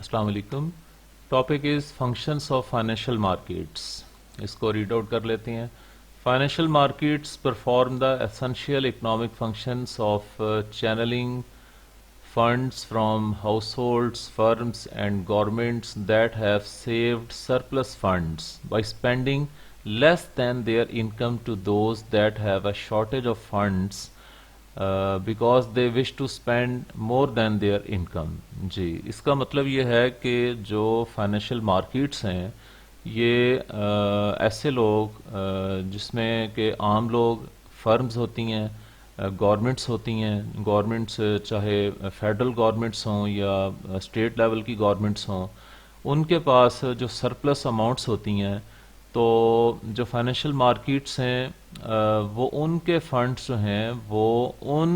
السلام علیکم. Topic is functions of financial markets. اس کو ریڈ آؤٹ کر لیتے ہیں. Financial markets perform the essential economic functions of channelling funds from households, firms, and governments that have saved surplus funds by spending less than their income to those that have a shortage of funds because they wish to spend more than their income. جی اس کا مطلب یہ ہے کہ جو financial markets ہیں یہ ایسے لوگ جس میں کہ عام لوگ، فرمز ہوتی ہیں، گورنمنٹس ہوتی ہیں. گورنمنٹس چاہے فیڈرل گورنمنٹس ہوں یا اسٹیٹ لیول کی گورنمنٹس ہوں، ان کے پاس جو سرپلس اماؤنٹس ہوتی ہیں تو جو فائنینشیل مارکیٹس ہیں وہ ان کے فنڈس جو ہیں وہ ان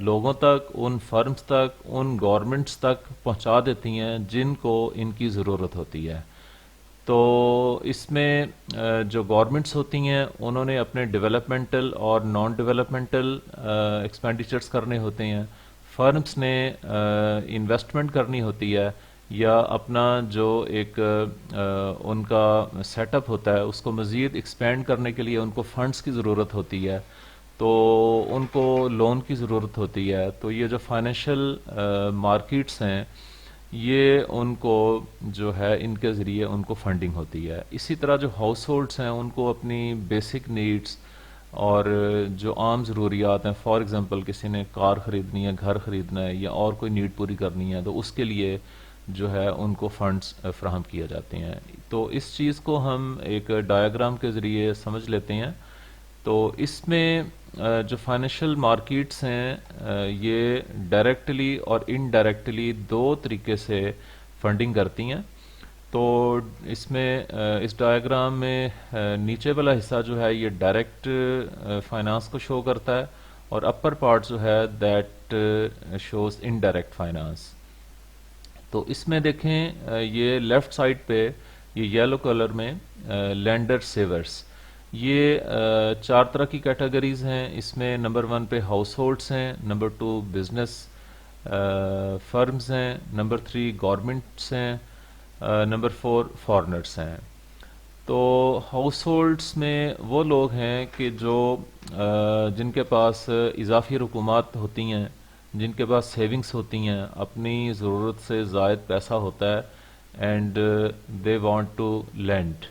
لوگوں تک، ان فرمز تک، ان گورنمنٹس تک پہنچا دیتی ہیں جن کو ان کی ضرورت ہوتی ہے. تو اس میں جو گورنمنٹس ہوتی ہیں انہوں نے اپنے ڈیولپمنٹل اور نان ڈیولپمنٹل ایکسپینڈیچرس کرنے ہوتے ہیں. فرمز نے انویسٹمنٹ کرنی ہوتی ہے یا اپنا جو ایک ان کا سیٹ اپ ہوتا ہے اس کو مزید ایکسپینڈ کرنے کے لیے ان کو فنڈز کی ضرورت ہوتی ہے، تو ان کو لون کی ضرورت ہوتی ہے. تو یہ جو فائنینشیل مارکیٹس ہیں یہ ان کو جو ہے ان کے ذریعے ان کو فنڈنگ ہوتی ہے. اسی طرح جو ہاؤس ہولڈس ہیں ان کو اپنی بیسک نیڈس اور جو عام ضروریات ہیں، فار ایگزامپل کسی نے کار خریدنی ہے، گھر خریدنا ہے یا اور کوئی نیڈ پوری کرنی ہے، تو اس کے لیے جو ہے ان کو فنڈز فراہم کیے جاتے ہیں. تو اس چیز کو ہم ایک ڈایاگرام کے ذریعے سمجھ لیتے ہیں. تو اس میں جو فائنینشیل مارکیٹس ہیں یہ ڈائریکٹلی اور انڈائریکٹلی دو طریقے سے فنڈنگ کرتی ہیں. تو اس میں اس ڈایاگرام میں نیچے والا حصہ جو ہے یہ ڈائریکٹ فائنانس کو شو کرتا ہے اور اپر پارٹ جو ہے دیٹ شوز انڈائریکٹ فائنانس. تو اس میں دیکھیں یہ لیفٹ سائڈ پہ یہ یلو کلر میں لینڈر سیورز، یہ چار طرح کی کیٹیگریز ہیں. اس میں نمبر 1 پہ ہاؤس ہولڈس ہیں، نمبر 2 بزنس فرمز ہیں، نمبر 3 گورنمنٹس ہیں، نمبر 4 فارنرس ہیں. تو ہاؤس ہولڈس میں وہ لوگ ہیں کہ جو جن کے پاس اضافی رقومات ہوتی ہیں، جن کے پاس سیونگز ہوتی ہیں، اپنی ضرورت سے زائد پیسہ ہوتا ہے and they want to land.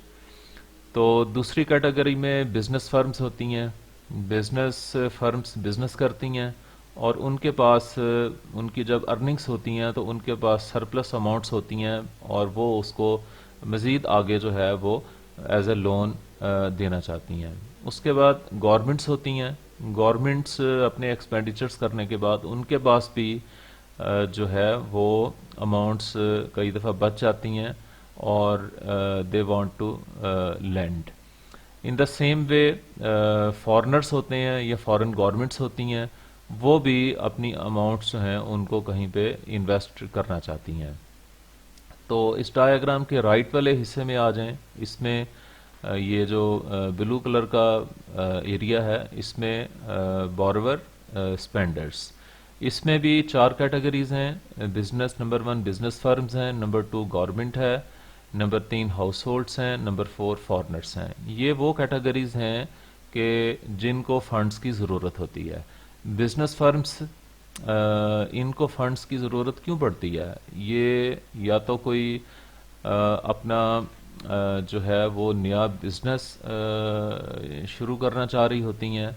تو دوسری کیٹیگری میں بزنس فرمز ہوتی ہیں. بزنس فرمز بزنس کرتی ہیں اور ان کے پاس ان کی جب ارننگز ہوتی ہیں تو ان کے پاس سرپلس اماؤنٹس ہوتی ہیں اور وہ اس کو مزید آگے جو ہے وہ ایز اے لون دینا چاہتی ہیں. اس کے بعد گورنمنٹس ہوتی ہیں. گورنمنٹس اپنے ایکسپینڈیچرز کرنے کے بعد ان کے پاس بھی جو ہے وہ اماؤنٹس کئی دفعہ بچ جاتی ہیں اور they want to land. In the same way foreigners ہوتے ہیں یا فارن گورنمنٹس ہوتی ہیں، وہ بھی اپنی اماؤنٹس جو ہیں ان کو کہیں پہ انویسٹ کرنا چاہتی ہیں. تو اس ڈایاگرام کے رائٹ والے حصے میں آ جائیں. اس میں یہ جو بلو کلر کا ایریا ہے اس میں بورور اسپینڈرس، اس میں بھی چار کیٹیگریز ہیں. بزنس نمبر 1 بزنس فرمز ہیں، نمبر 2 گورنمنٹ ہے، نمبر 3 ہاؤس ہولڈس ہیں، نمبر 4 فارنرس ہیں. یہ وہ کیٹیگریز ہیں کہ جن کو فنڈز کی ضرورت ہوتی ہے. بزنس فرمز ان کو فنڈز کی ضرورت کیوں پڑتی ہے؟ یہ یا تو کوئی اپنا جو ہے وہ نیا بزنس شروع کرنا چاہ رہی ہوتی ہیں.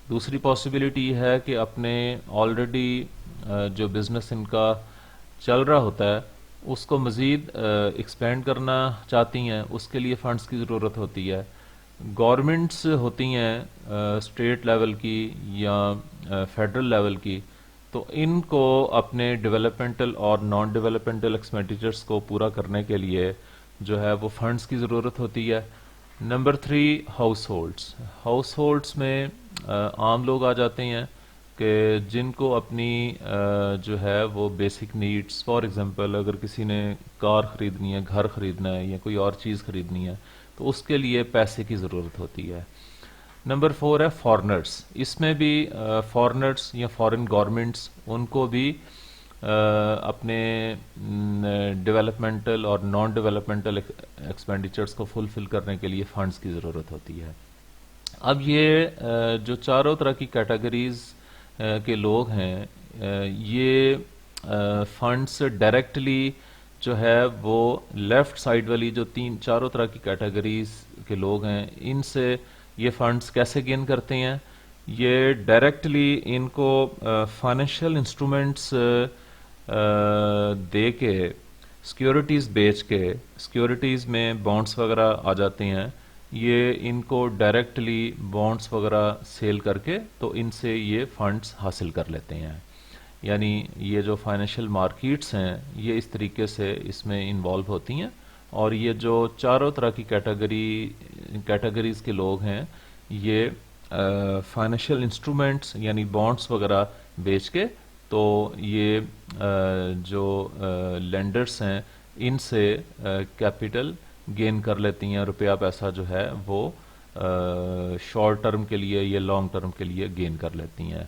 دوسری پاسبلٹی یہ ہے کہ اپنے آلریڈی جو بزنس ان کا چل رہا ہوتا ہے اس کو مزید ایکسپینڈ کرنا چاہتی ہیں، اس کے لیے فنڈز کی ضرورت ہوتی ہے. گورنمنٹس ہوتی ہیں اسٹیٹ لیول کی یا فیڈرل لیول کی، تو ان کو اپنے ڈیولپمنٹل اور نان ڈیولپمنٹل ایکسپینڈیچرس کو پورا کرنے کے لیے جو ہے وہ فنڈز کی ضرورت ہوتی ہے. Number 3 house holds. House holds میں عام لوگ آ جاتے ہیں کہ جن کو اپنی جو ہے وہ بیسک نیڈس، فار ایگزامپل اگر کسی نے کار خریدنی ہے، گھر خریدنا ہے یا کوئی اور چیز خریدنی ہے تو اس کے لیے پیسے کی ضرورت ہوتی ہے. نمبر 4 ہے فارنرس. اس میں بھی فارنرس یا فارن گورنمنٹس ان کو بھی اپنے ڈیولپمنٹل اور نان ڈیولپمنٹل ایکسپینڈیچرز کو فلفل کرنے کے لیے فنڈز کی ضرورت ہوتی ہے. اب یہ جو چاروں طرح کی کیٹیگریز کے لوگ ہیں یہ فنڈز ڈائریکٹلی جو ہے وہ لیفٹ سائڈ والی جو چاروں طرح کی کیٹیگریز کے لوگ ہیں ان سے یہ فنڈز کیسے گین کرتے ہیں. یہ ڈائریکٹلی ان کو فائنینشیل انسٹرومنٹس دے کے سیکیورٹیز بیچ کے سیکیورٹیز میں بانڈز وغیرہ آ جاتے ہیں. یہ ان کو ڈائریکٹلی بانڈز وغیرہ سیل کر کے تو ان سے یہ فنڈز حاصل کر لیتے ہیں. یعنی یہ جو فائنینشیل مارکیٹس ہیں یہ اس طریقے سے اس میں انوالو ہوتی ہیں اور یہ جو چاروں طرح کی کیٹیگریز کے لوگ ہیں یہ فائنینشیل انسٹرومنٹس یعنی بانڈز وغیرہ بیچ کے تو یہ جو لینڈرز ہیں ان سے کیپٹل گین کر لیتی ہیں. روپیہ پیسہ جو ہے وہ شارٹ ٹرم کے لیے یا لانگ ٹرم کے لیے گین کر لیتی ہیں.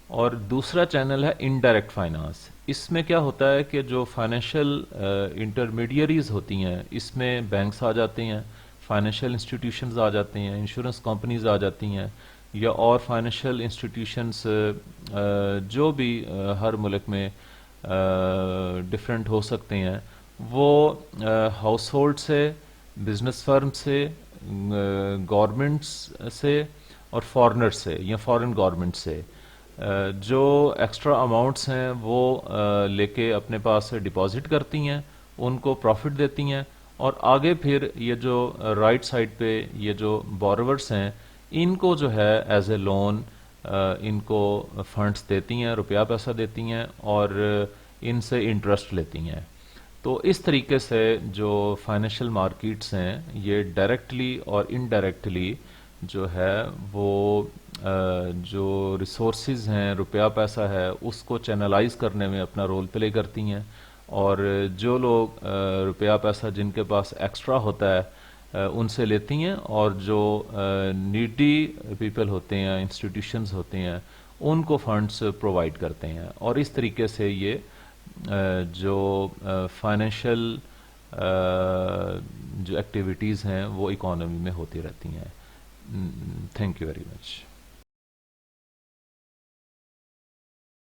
اور دوسرا چینل ہے انڈائریکٹ فائنانس. اس میں کیا ہوتا ہے کہ جو فائنینشیل انٹرمیڈیریز ہوتی ہیں اس میں بینکس آ جاتے ہیں, فائنینشیل انسٹیٹیوشنز آ جاتے ہیں, انشورنس کمپنیز آ جاتی ہیں یا اور فائنینشیل انسٹیٹیوشنز جو بھی ہر ملک میں ڈفرینٹ ہو سکتے ہیں وہ ہاؤس ہولڈ سے, بزنس فرم سے, گورنمنٹس سے اور فارنر سے یا فارن گورنمنٹ سے جو ایکسٹرا اماؤنٹس ہیں وہ لے کے اپنے پاس ڈپازٹ کرتی ہیں, ان کو پروفٹ دیتی ہیں اور آگے پھر یہ جو رائٹ سائڈ پہ یہ جو بورورز ہیں ان کو جو ہے ایز اے لون ان کو فنڈز دیتی ہیں, روپیہ پیسہ دیتی ہیں اور ان سے انٹرسٹ لیتی ہیں. تو اس طریقے سے جو فائنینشیل مارکیٹس ہیں یہ ڈائریکٹلی اور انڈائریکٹلی جو ہے وہ جو ریسورسز ہیں, روپیہ پیسہ ہے, اس کو چینلائز کرنے میں اپنا رول پلے کرتی ہیں. اور جو لوگ روپیہ پیسہ جن کے پاس ایکسٹرا ہوتا ہے ان سے لیتی ہیں اور جو نیڈی پیپل ہوتے ہیں, انسٹیٹیوشنز ہوتے ہیں, ان کو فنڈز پرووائڈ کرتے ہیں. اور اس طریقے سے یہ جو فائنینشیل جو ایکٹیویٹیز ہیں وہ اکانومی میں ہوتی رہتی ہیں. Thank you very much.